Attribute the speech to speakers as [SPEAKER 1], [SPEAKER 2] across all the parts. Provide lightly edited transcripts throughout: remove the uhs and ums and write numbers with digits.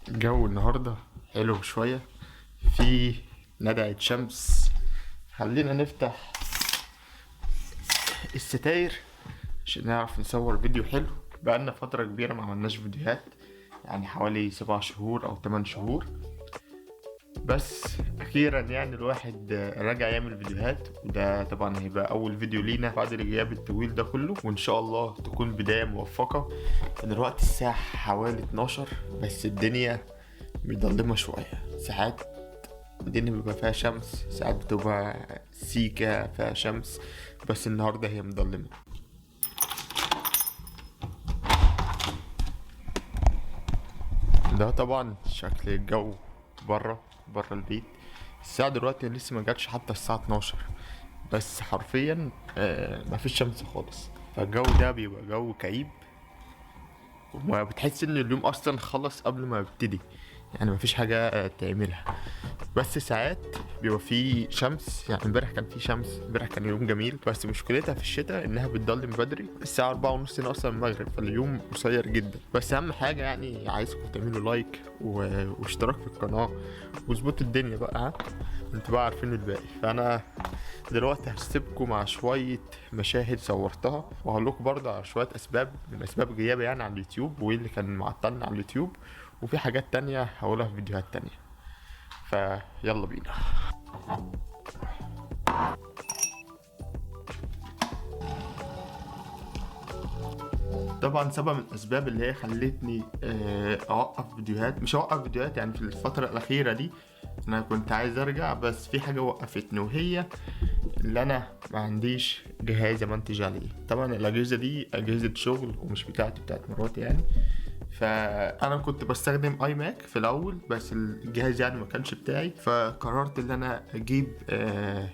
[SPEAKER 1] الجو النهاردة حلو شوية، في ندعة شمس. خلينا نفتح الستاير عشان نعرف نصور فيديو حلو. بقالنا فترة كبيرة ما عملناش فيديوهات، يعني حوالي 7 شهور أو 8 شهور. بس أخيرا يعني الواحد رجع يعمل فيديوهات، وده طبعا هيبقى أول فيديو لينا بعد الغياب الطويل ده كله، وإن شاء الله تكون بداية موفقة. دلوقتي الساعة حوالي 12، بس الدنيا مظلمة شوية. ساعات الدنيا بيبقى فيها شمس، ساعات بتبقى سيكة فيها شمس، بس النهاردة هي مظلمة. ده طبعا شكل الجو بره البيت. الساعة دلوقتي لسه ما جاتش حتى الساعة 12، بس حرفيا مفيش شمس خالص. فالجو ده بيبقى جو كئيب، وما بتحس ان اليوم اصلا خلص قبل ما يبتدي، يعني مفيش حاجة تعملها. بس ساعات بيبقى فيه شمس، يعني امبارح كان فيه شمس، امبارح كان يوم جميل. بس مشكلتها في الشتاء انها بتضلم بدري، الساعة 4:30 هنا اصلا المغرب، فاليوم قصير جدا. بس اهم حاجة يعني عايزكم تعملوا لايك واشتراك في القناة، واظبطوا الدنيا بقى، ها انتوا بقى عارفين الباقي. فانا دلوقتي هسيبكم مع شوية مشاهد صورتها، وهقول لكم برضه على شوية اسباب من اسباب غيابي يعني عن اليوتيوب، وايه اللي كان معطلني على اليوتيوب، وفي حاجات تانية هقولها في فيديوهات تانية. فيلا بينا. طبعا سبب من الاسباب اللي هي خلتني اوقف فيديوهات، مش اوقف فيديوهات يعني في الفترة الاخيرة دي، انا كنت عايز ارجع بس في حاجة وقفتني، وهي اللي انا ما عنديش جهاز امنتج عليه. طبعا الاجهزة دي اجهزة شغل ومش بتاعتي، بتاعت مراتي يعني. فانا كنت بستخدم اي ماك في الاول، بس الجهاز يعني ما كانش بتاعي، فقررت ان انا اجيب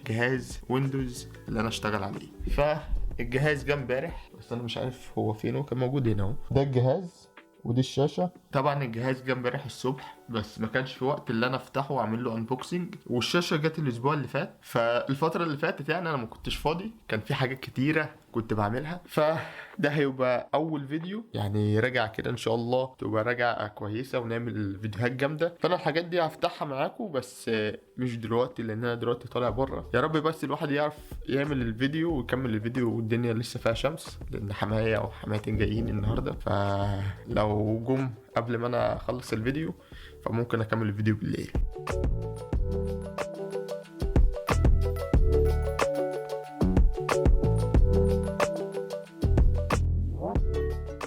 [SPEAKER 1] جهاز ويندوز اللي انا اشتغل عليه. فالجهاز جه امبارح، بس انا مش عارف هو فين، هو كان موجود هنا اهو. ده الجهاز ودي الشاشة. طبعا الجهاز جه امبارح الصبح، بس ما كانش في وقت اللي انا افتحه واعمل له انبوكسنج. والشاشة جت الاسبوع اللي فات، فالفترة اللي فاتت يعني انا ما كنتش فاضي، كان في حاجات كتيرة كنت بعملها. فده هيبقى اول فيديو يعني راجع كده، ان شاء الله تبقى راجع كويسة ونعمل فيديوهات جامدة. فانا الحاجات دي هفتحها معاكم، بس مش دلوقتي لان انا دلوقتي طالع بره. يا رب بس الواحد يعرف يعمل الفيديو ويكمل الفيديو والدنيا لسه فيها شمس، لان حماية او حماتين جايين النهارده، فلو جم قبل ما انا اخلص الفيديو فممكن اكمل الفيديو بالليل.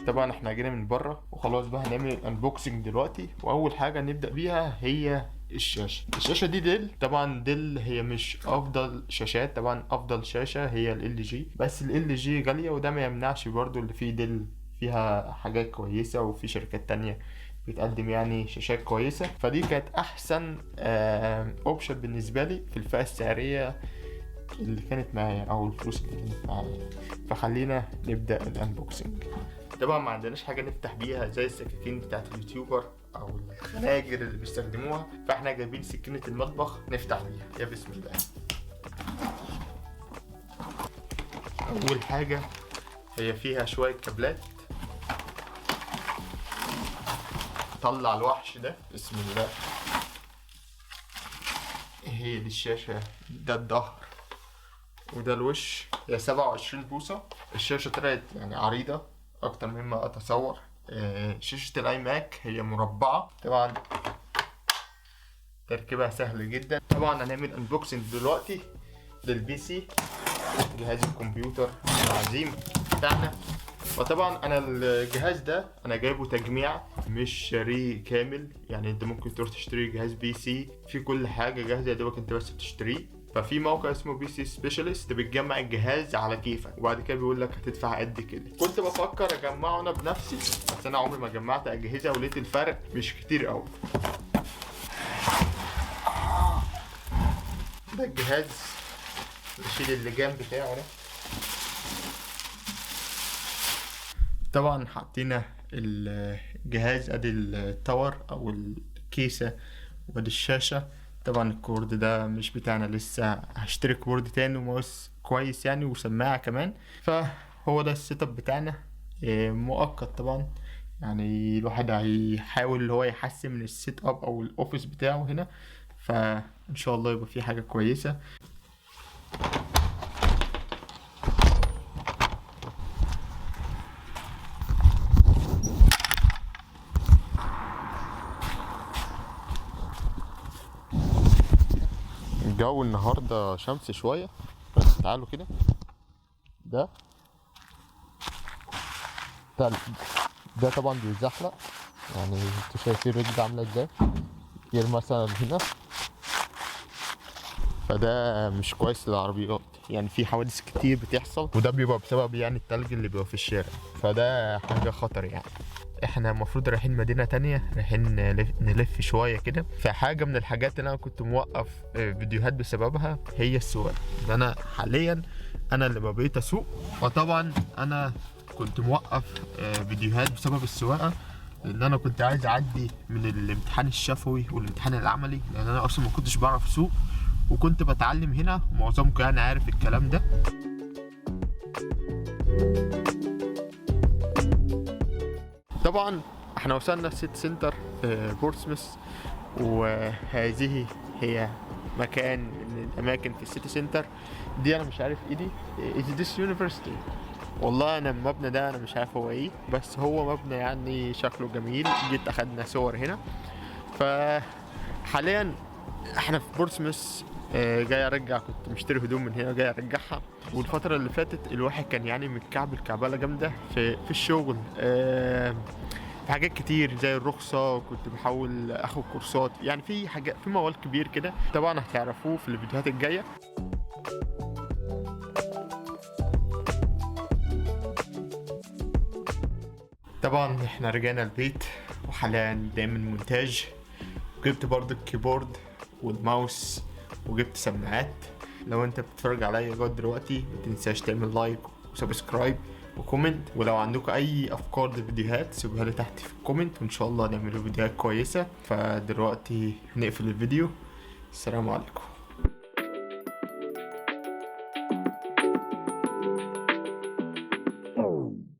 [SPEAKER 1] طبعا احنا جينا من بره وخلاص، بقى هنعمل الانبوكسنج دلوقتي. واول حاجه نبدا بيها هي الشاشه دي ديل. طبعا ديل هي مش افضل شاشات، طبعا افضل شاشه هي ال جي، بس ال جي غاليه، وده ما يمنعش برضو اللي فيه ديل فيها حاجات كويسه، وفي شركات تانية بتقدم يعني شاشات كويسه. فدي كانت احسن اوبشن بالنسبه لي في الفئه السعريه اللي كانت معايا، او الفلوس اللي كانت معايا. فخلينا نبدا الانبوكسنج. طبعا ما عندناش حاجه نفتح بيها زي السكاكين بتاعت اليوتيوبر او الخناجر اللي بيستخدموها، فاحنا جايبين سكينه المطبخ نفتح بيها. يا بسم الله. اول حاجه هي فيها شويه كابلات. طلع الوحش ده، بسم الله. هي دي الشاشه، ده الظهر وده الوش. هي 27 بوصة. الشاشة طلعت يعني عريضة أكتر مما أتصور. شاشة الآي ماك هي مربعة. طبعا تركيبها سهل جدا. طبعا هنعمل انبوكسنج دلوقتي للبي سي، جهاز الكمبيوتر العظيم بتاعنا. وطبعا انا الجهاز ده انا جايبه تجميع، مش شاريه كامل. يعني انت ممكن تروح تشتري جهاز بي سي في كل حاجه جاهزه، يا دوبك انت بس بتشتريه. ففي موقع اسمه بي سي سبيشالست بتجمع الجهاز على كيفك، وبعد كده بيقول لك هتدفع قد كده. كنت بفكر اجمعه انا بنفسي، بس انا عمري ما جمعت اجهزه ولقيت الفرق مش كتير قوي. ده الجهاز، نشيل اللجام بتاعه ده. طبعا حطينا الجهاز، ادي التاور او الكيسة، وادي الشاشة. طبعا الكورد ده مش بتاعنا لسه، هشتري كورد تاني وماوس كويس يعني وسماعة كمان. فهو ده السيت اب بتاعنا، مؤقت طبعا، يعني الواحد هيحاول اللي هو يحسن من السيت اب او الاوفيس بتاعه هنا، فان شاء الله يبقى في حاجة كويسة. الجو النهاردة شمس شوية، بس تعالوا كده. ده ده, ده طبعا بيزحلق، يعني انتوا شايفين الرجل عاملة ازاي، غير مثلا هنا، فده مش كويس للعربيات، يعني في حوادث كتير بتحصل، وده بيبقى بسبب يعني التلج اللي بيبقى في الشارع، فده حاجة خطر يعني. احنا المفروض رايحين مدينة تانية، رايحين نلف شوية كده. فحاجة من الحاجات اللي انا كنت موقف فيديوهات بسببها هي السواقة، ان انا حاليا انا اللي بقيت اسوق، فطبعا انا كنت موقف فيديوهات بسبب السواقة، لان انا كنت عايز اعدي من الامتحان الشفوي والامتحان العملي، لان انا اصلا ما كنتش بعرف اسوق، وكنت بتعلم هنا، معظمكم يعني عارف الكلام ده. طبعا احنا وصلنا سيتي سنتر بورتسموث، وهذه هي مكان من الاماكن في السيتي سنتر دي. انا مش عارف ايه دي، is this university؟ والله انا المبنى ده انا مش عارف هو ايه، بس هو مبنى يعني شكله جميل، جيت اخدنا صور هنا. فحاليا احنا في بورتسموث، جاي ارجع، كنت مشتري هدوم من هنا جاي ارجعها. والفترة اللي فاتت الواحد كان يعني متكعبل كعبلة جامدة في الشغل، في حاجات كتير زي الرخصة، وكنت بحاول اخد كورسات، يعني في حاجات، في موال كبير كده، طبعا هتعرفوه في الفيديوهات الجاية. طبعا احنا رجعنا البيت، وحاليا دايما مونتاج، وجبت برضو الكيبورد والماوس، وجبت سماعات. لو انت بتتفرج عليا لغايه دلوقتي ما تنساش تعمل لايك وسبسكرايب وكومنت، ولو عندكم اي افكار للفيديوهات سيبوها لي تحت في الكومنت، وان شاء الله نعمل فيديوهات كويسه. فدلوقتي نقفل الفيديو، السلام عليكم.